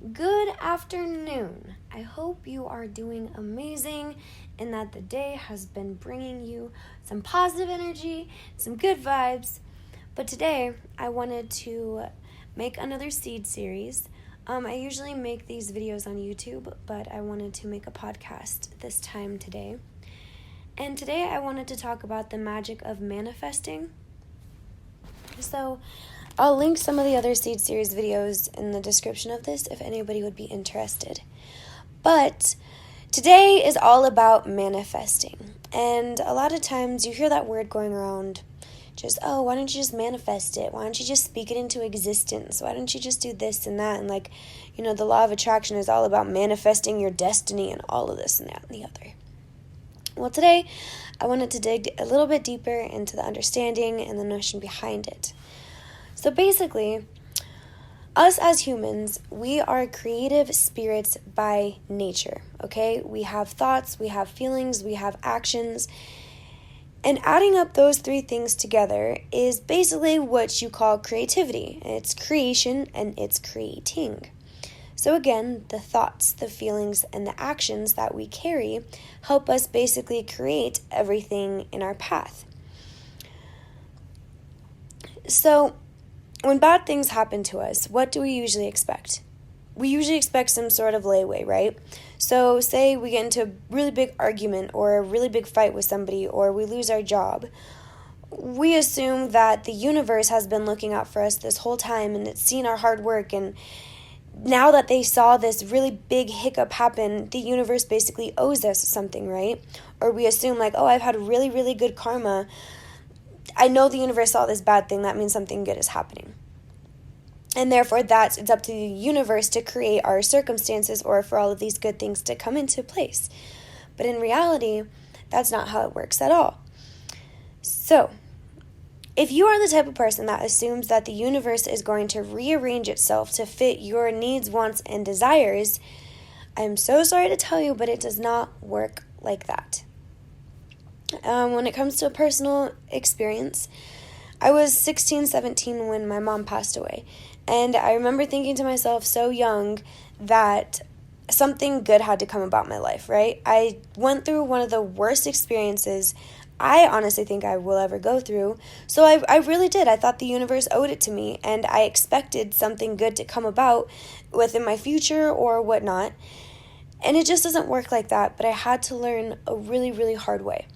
Good afternoon. I hope you are doing amazing and that the day has been bringing you some positive energy, some good vibes. But today I wanted to make another seed series. I usually make these videos on YouTube, but I wanted to make a podcast this time today. And today I wanted to talk about the magic of manifesting. So I'll link some of the other seed series videos in the description of this if anybody would be interested. But today is all about manifesting. And a lot of times you hear that word going around, why don't you just manifest it? Why don't you just speak it into existence? Why don't you just do this and that? And the law of attraction is all about manifesting your destiny and all of this and that and the other. Well, today I wanted to dig a little bit deeper into the understanding and the notion behind it. So basically, us as humans, we are creative spirits by nature, okay? We have thoughts, we have feelings, we have actions, and adding up those three things together is basically what you call creativity. It's creation and it's creating. So again, the thoughts, the feelings, and the actions that we carry help us basically create everything in our path. So when bad things happen to us, what do we usually expect? We usually expect some sort of layaway, right? So say we get into a really big argument or a really big fight with somebody, or we lose our job. We assume that the universe has been looking out for us this whole time and it's seen our hard work, and now that they saw this really big hiccup happen, the universe basically owes us something, right? Or we assume I've had really, really good karma. I know the universe saw this bad thing. That means something good is happening. And therefore, it's up to the universe to create our circumstances or for all of these good things to come into place. But in reality, that's not how it works at all. So, if you are the type of person that assumes that the universe is going to rearrange itself to fit your needs, wants, and desires, I'm so sorry to tell you, but it does not work like that. When it comes to a personal experience, I was 16, 17 when my mom passed away. And I remember thinking to myself so young that something good had to come about my life, right? I went through one of the worst experiences I honestly think I will ever go through. So I really did. I thought the universe owed it to me, and I expected something good to come about within my future or whatnot. And it just doesn't work like that, but I had to learn a really, really hard way.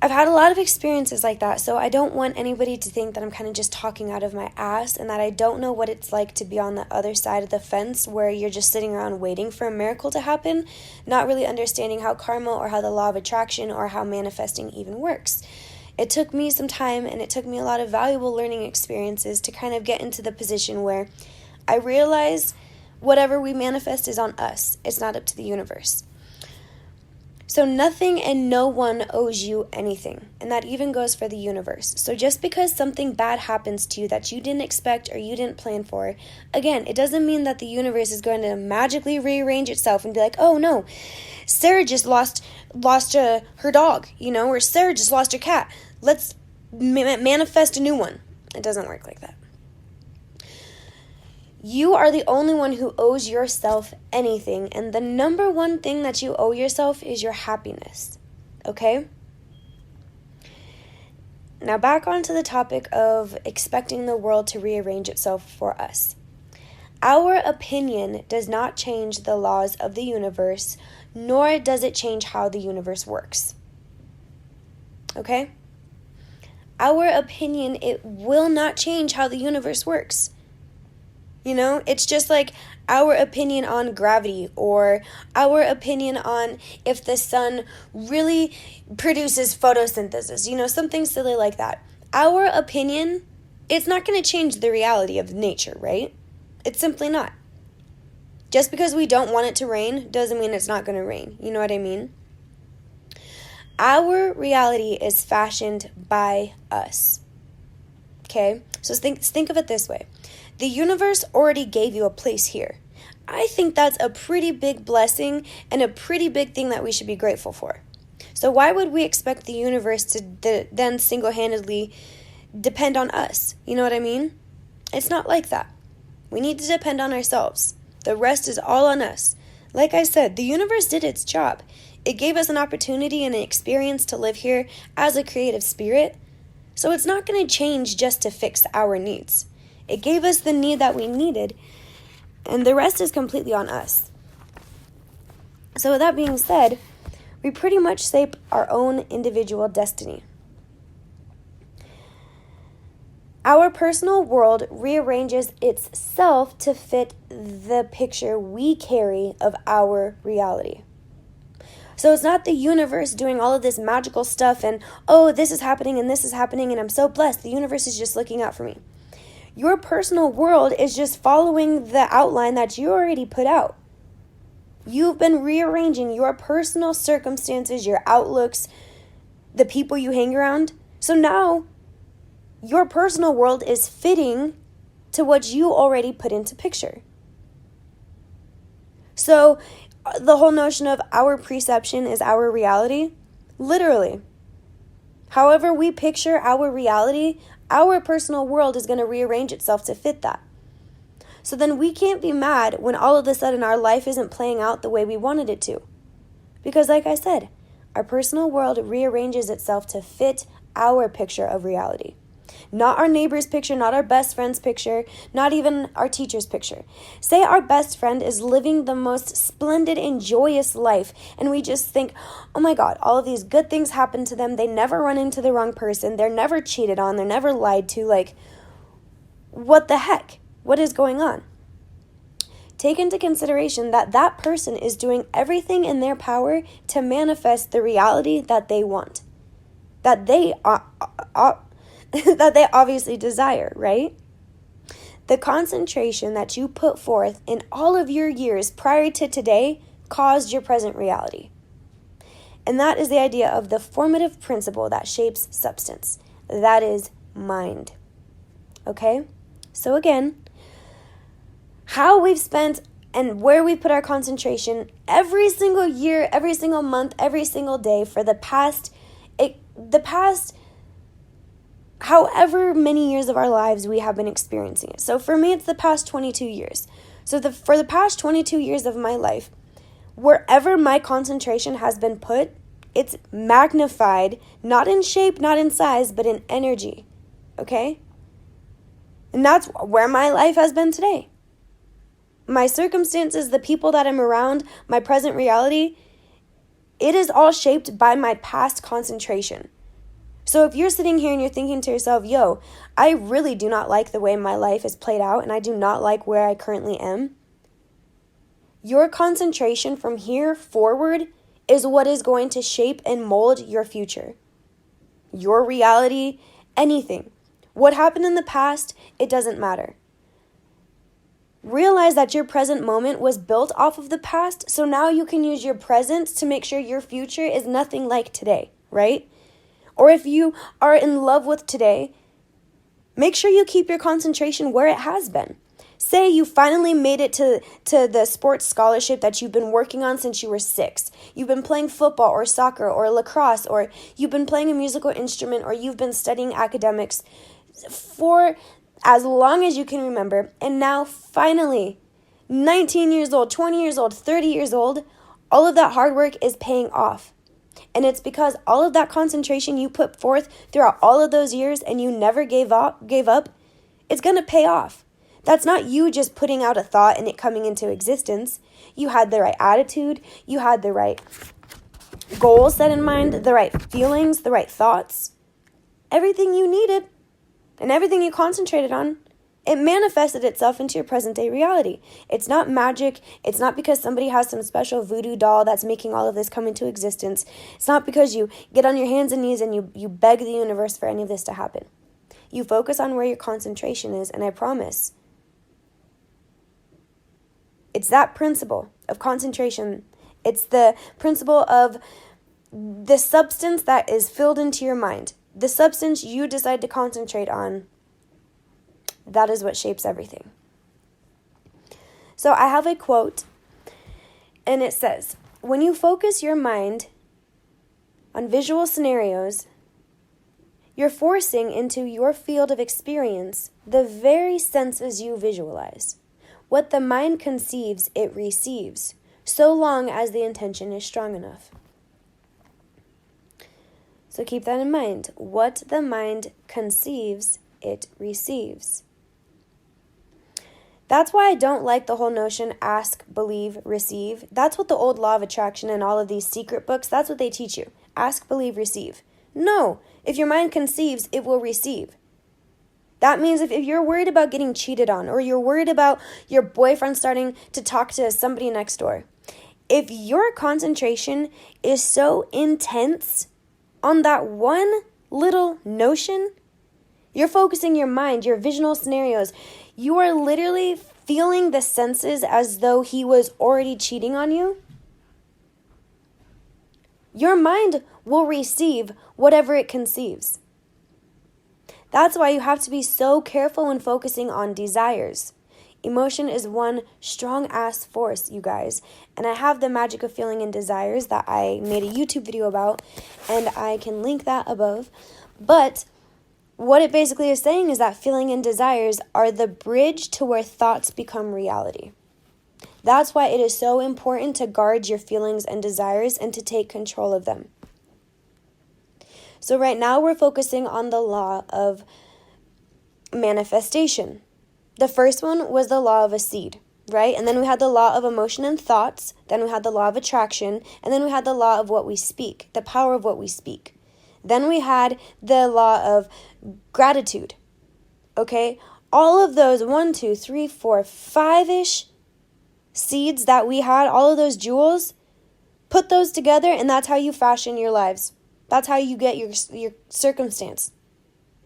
I've had a lot of experiences like that, so I don't want anybody to think that I'm kind of just talking out of my ass and that I don't know what it's like to be on the other side of the fence where you're just sitting around waiting for a miracle to happen, not really understanding how karma or how the law of attraction or how manifesting even works. It took me some time and it took me a lot of valuable learning experiences to kind of get into the position where I realized whatever we manifest is on us. It's not up to the universe. So nothing and no one owes you anything, and that even goes for the universe. So just because something bad happens to you that you didn't expect or you didn't plan for, again, it doesn't mean that the universe is going to magically rearrange itself and be like, oh no, Sarah just lost her dog, or Sarah just lost her cat. Let's manifest a new one. It doesn't work like that. You are the only one who owes yourself anything, and the number one thing that you owe yourself is your happiness, okay? Now back onto the topic of expecting the world to rearrange itself for us. Our opinion does not change the laws of the universe, nor does it change how the universe works, okay? Our opinion, it will not change how the universe works. It's just like our opinion on gravity or our opinion on if the sun really produces photosynthesis, something silly like that. Our opinion, it's not going to change the reality of nature, right? It's simply not. Just because we don't want it to rain doesn't mean it's not going to rain. You know what I mean? Our reality is fashioned by us. Okay? So think of it this way. The universe already gave you a place here. I think that's a pretty big blessing and a pretty big thing that we should be grateful for. So why would we expect the universe to then single-handedly depend on us? You know what I mean? It's not like that. We need to depend on ourselves. The rest is all on us. Like I said, the universe did its job. It gave us an opportunity and an experience to live here as a creative spirit. So it's not going to change just to fix our needs. It gave us the need that we needed, and the rest is completely on us. So with that being said, we pretty much shape our own individual destiny. Our personal world rearranges itself to fit the picture we carry of our reality. So it's not the universe doing all of this magical stuff and, oh, this is happening and I'm so blessed. The universe is just looking out for me. Your personal world is just following the outline that you already put out. You've been rearranging your personal circumstances, your outlooks, the people you hang around. So now your personal world is fitting to what you already put into picture. So the whole notion of our perception is our reality, literally. However we picture our reality, our personal world is going to rearrange itself to fit that. So then we can't be mad when all of a sudden our life isn't playing out the way we wanted it to. Because like I said, our personal world rearranges itself to fit our picture of reality. Not our neighbor's picture, not our best friend's picture, not even our teacher's picture. Say our best friend is living the most splendid and joyous life, and we just think, oh my God, all of these good things happen to them. They never run into the wrong person. They're never cheated on. They're never lied to. Like, what the heck? What is going on? Take into consideration that that person is doing everything in their power to manifest the reality that they want, that they that they obviously desire, right? The concentration that you put forth in all of your years prior to today caused your present reality. And that is the idea of the formative principle that shapes substance. That is mind. Okay? So again, how we've spent and where we put our concentration every single year, every single month, every single day for the past however many years of our lives we have been experiencing it. So for me, it's the past 22 years. So for the past 22 years of my life, wherever my concentration has been put, it's magnified, not in shape, not in size, but in energy. Okay? And that's where my life has been today. My circumstances, the people that I'm around, my present reality, it is all shaped by my past concentration. So if you're sitting here and you're thinking to yourself, yo, I really do not like the way my life is played out and I do not like where I currently am, your concentration from here forward is what is going to shape and mold your future. Your reality, anything. What happened in the past, it doesn't matter. Realize that your present moment was built off of the past, so now you can use your present to make sure your future is nothing like today, right? Or if you are in love with today, make sure you keep your concentration where it has been. Say you finally made it to the sports scholarship that you've been working on since you were 6. You've been playing football or soccer or lacrosse, or you've been playing a musical instrument, or you've been studying academics for as long as you can remember. And now finally, 19 years old, 20 years old, 30 years old, all of that hard work is paying off. And it's because all of that concentration you put forth throughout all of those years and you never gave up, it's going to pay off. That's not you just putting out a thought and it coming into existence. You had the right attitude, you had the right goals set in mind, the right feelings, the right thoughts. Everything you needed and everything you concentrated on, it manifested itself into your present day reality. It's not magic. It's not because somebody has some special voodoo doll that's making all of this come into existence. It's not because you get on your hands and knees and you beg the universe for any of this to happen. You focus on where your concentration is, and I promise, it's that principle of concentration. It's the principle of the substance that is filled into your mind. The substance you decide to concentrate on, that is what shapes everything. So I have a quote, and it says, when you focus your mind on visual scenarios, you're forcing into your field of experience the very senses you visualize. What the mind conceives, it receives, so long as the intention is strong enough. So keep that in mind. What the mind conceives, it receives. That's why I don't like the whole notion ask, believe, receive. That's what the old law of attraction and all of these secret books, that's what they teach you. Ask, believe, receive. No, if your mind conceives, it will receive. That means if you're worried about getting cheated on, or you're worried about your boyfriend starting to talk to somebody next door, if your concentration is so intense on that one little notion, you're focusing your mind, your visional scenarios, you are literally feeling the senses as though he was already cheating on you. Your mind will receive whatever it conceives. That's why you have to be so careful when focusing on desires. Emotion is one strong-ass force, you guys. And I have the magic of feeling and desires that I made a YouTube video about, and I can link that above. But what it basically is saying is that feeling and desires are the bridge to where thoughts become reality. That's why it is so important to guard your feelings and desires and to take control of them. So right now we're focusing on the law of manifestation. The first one was the law of a seed, right? And then we had the law of emotion and thoughts. Then we had the law of attraction. And then we had the law of what we speak, the power of what we speak. Then we had the law of gratitude, okay? All of those 1, 2, 3, 4, 5-ish seeds that we had, all of those jewels, put those together and that's how you fashion your lives. That's how you get your circumstance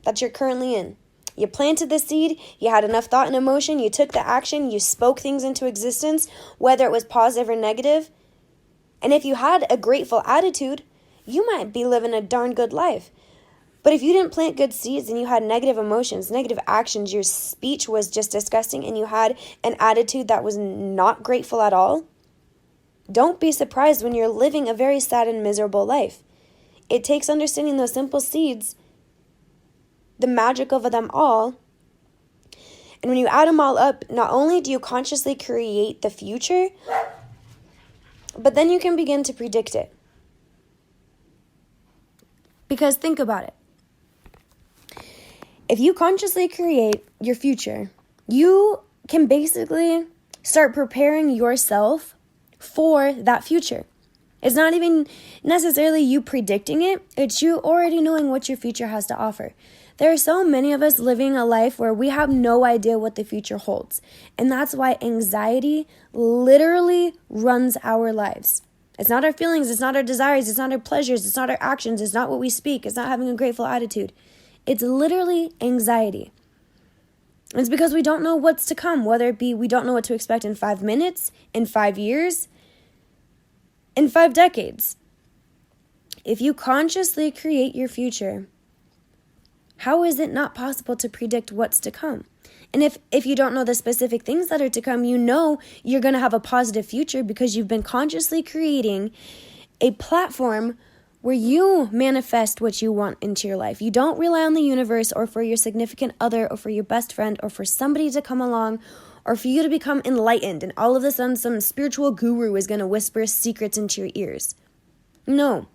that you're currently in. You planted the seed, you had enough thought and emotion, you took the action, you spoke things into existence, whether it was positive or negative. And if you had a grateful attitude, you might be living a darn good life. But if you didn't plant good seeds and you had negative emotions, negative actions, your speech was just disgusting, and you had an attitude that was not grateful at all, don't be surprised when you're living a very sad and miserable life. It takes understanding those simple seeds, the magic of them all. And when you add them all up, not only do you consciously create the future, but then you can begin to predict it. Because think about it. If you consciously create your future, you can basically start preparing yourself for that future. It's not even necessarily you predicting it. It's you already knowing what your future has to offer. There are so many of us living a life where we have no idea what the future holds. And that's why anxiety literally runs our lives. It's not our feelings, it's not our desires, it's not our pleasures, it's not our actions, it's not what we speak, it's not having a grateful attitude. It's literally anxiety. It's because we don't know what's to come, whether it be we don't know what to expect in 5 minutes, in 5 years, in 5 decades. If you consciously create your future, how is it not possible to predict what's to come? And if you don't know the specific things that are to come, you know you're going to have a positive future because you've been consciously creating a platform where you manifest what you want into your life. You don't rely on the universe or for your significant other or for your best friend or for somebody to come along or for you to become enlightened and all of a sudden some spiritual guru is going to whisper secrets into your ears. No.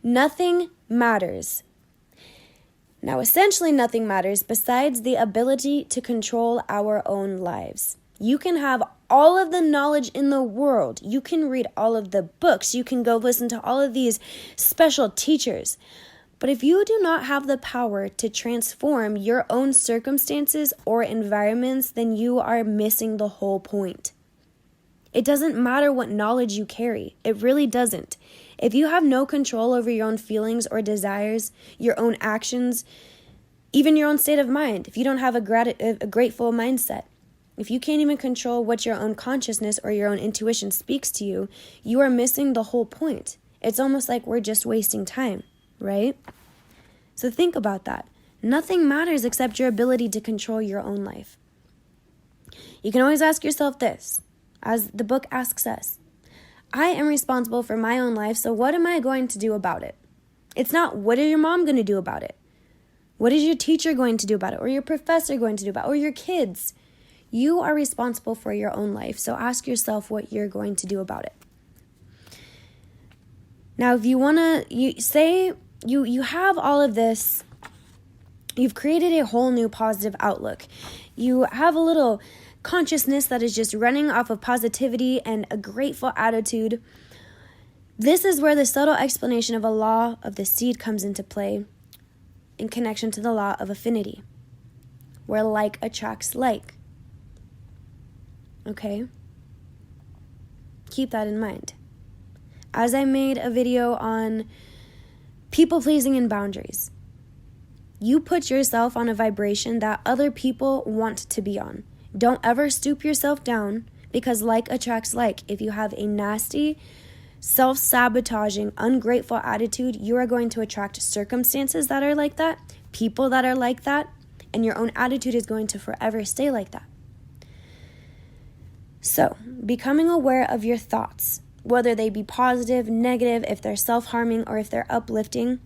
Nothing matters. Now, essentially nothing matters besides the ability to control our own lives. You can have all of the knowledge in the world. You can read all of the books. You can go listen to all of these special teachers. But if you do not have the power to transform your own circumstances or environments, then you are missing the whole point. It doesn't matter what knowledge you carry. It really doesn't. If you have no control over your own feelings or desires, your own actions, even your own state of mind, if you don't have a grateful mindset, if you can't even control what your own consciousness or your own intuition speaks to you, you are missing the whole point. It's almost like we're just wasting time, right? So think about that. Nothing matters except your ability to control your own life. You can always ask yourself this, as the book asks us. I am responsible for my own life, so what am I going to do about it? It's not, what is your mom going to do about it? What is your teacher going to do about it? Or your professor going to do about it? Or your kids? You are responsible for your own life, so ask yourself what you're going to do about it. Now, if you want to, you have all of this, you've created a whole new positive outlook. You have a little consciousness that is just running off of positivity and a grateful attitude. This is where the subtle explanation of a law of the seed comes into play in connection to the law of affinity, where like attracts like. Okay? Keep that in mind. As I made a video on people-pleasing and boundaries, you put yourself on a vibration that other people want to be on. Don't ever stoop yourself down, because like attracts like. If you have a nasty, self-sabotaging, ungrateful attitude, you are going to attract circumstances that are like that, people that are like that, and your own attitude is going to forever stay like that. So, becoming aware of your thoughts, whether they be positive, negative, if they're self-harming, or if they're uplifting,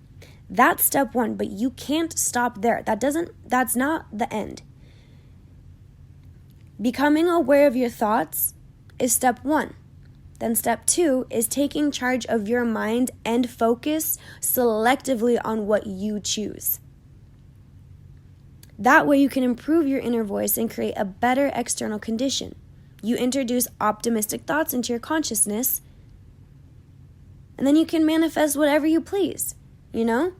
that's step one, but you can't stop there. That's not the end. Becoming aware of your thoughts is step one. Then step two is taking charge of your mind and focus selectively on what you choose. That way you can improve your inner voice and create a better external condition. You introduce optimistic thoughts into your consciousness, and then you can manifest whatever you please, you know?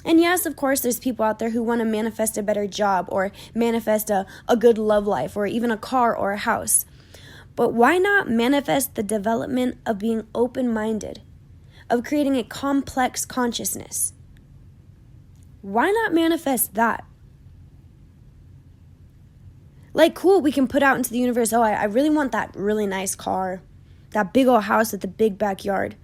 And yes, of course, there's people out there who want to manifest a better job or manifest a good love life or even a car or a house. But why not manifest the development of being open-minded, of creating a complex consciousness? Why not manifest that? Like, cool, we can put out into the universe, I really want that really nice car, that big old house with a big backyard.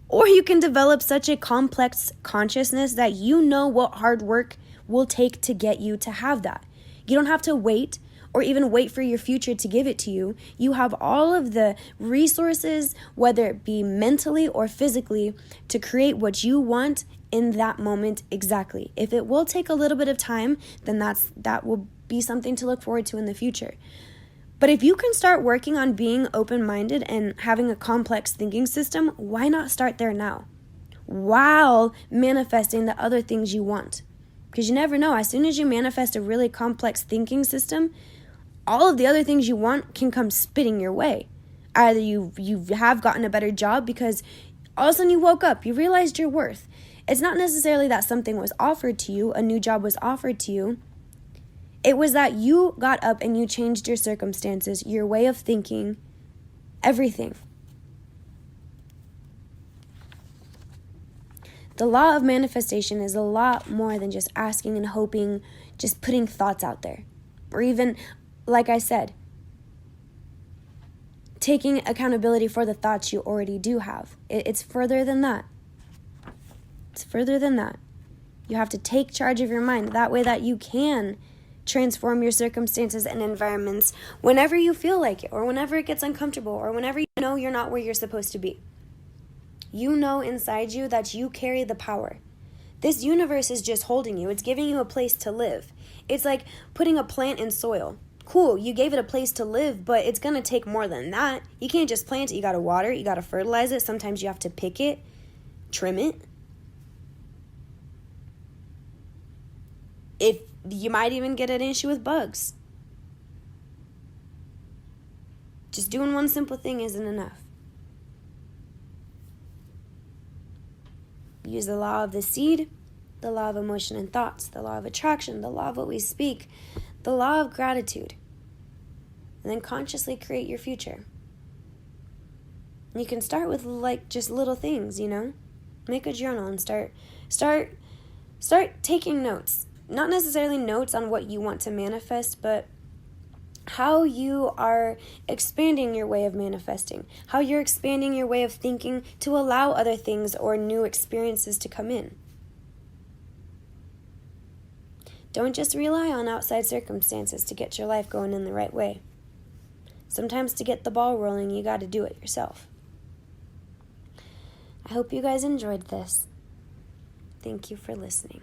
Or you can develop such a complex consciousness that you know what hard work will take to get you to have that. You don't have to wait or even wait for your future to give it to you. You have all of the resources, whether it be mentally or physically, to create what you want in that moment exactly. If it will take a little bit of time, then that will be something to look forward to in the future. But if you can start working on being open-minded and having a complex thinking system, why not start there now? While manifesting the other things you want. Because you never know, as soon as you manifest a really complex thinking system, all of the other things you want can come spitting your way. Either you have gotten a better job because all of a sudden you woke up, you realized your worth. It's not necessarily that something was offered to you, a new job was offered to you. It was that you got up and you changed your circumstances, your way of thinking, everything. The law of manifestation is a lot more than just asking and hoping, just putting thoughts out there. Or even, like I said, taking accountability for the thoughts you already do have. It's further than that. It's further than that. You have to take charge of your mind. That way that you can transform your circumstances and environments whenever you feel like it, or whenever it gets uncomfortable, or whenever you know you're not where you're supposed to be. You know inside you that you carry the power. This universe is just holding you. It's giving you a place to live. It's like putting a plant in soil. Cool, you gave it a place to live, but it's going to take more than that. You can't just plant it. You got to water it. You got to fertilize it. Sometimes you have to pick it, trim it. If you might even get an issue with bugs. Just doing one simple thing isn't enough. Use the law of the seed, the law of emotion and thoughts, the law of attraction, the law of what we speak, the law of gratitude. And then consciously create your future. And you can start with just little things, Make a journal and start taking notes. Not necessarily notes on what you want to manifest, but how you are expanding your way of manifesting, how you're expanding your way of thinking to allow other things or new experiences to come in. Don't just rely on outside circumstances to get your life going in the right way. Sometimes to get the ball rolling, you got to do it yourself. I hope you guys enjoyed this. Thank you for listening.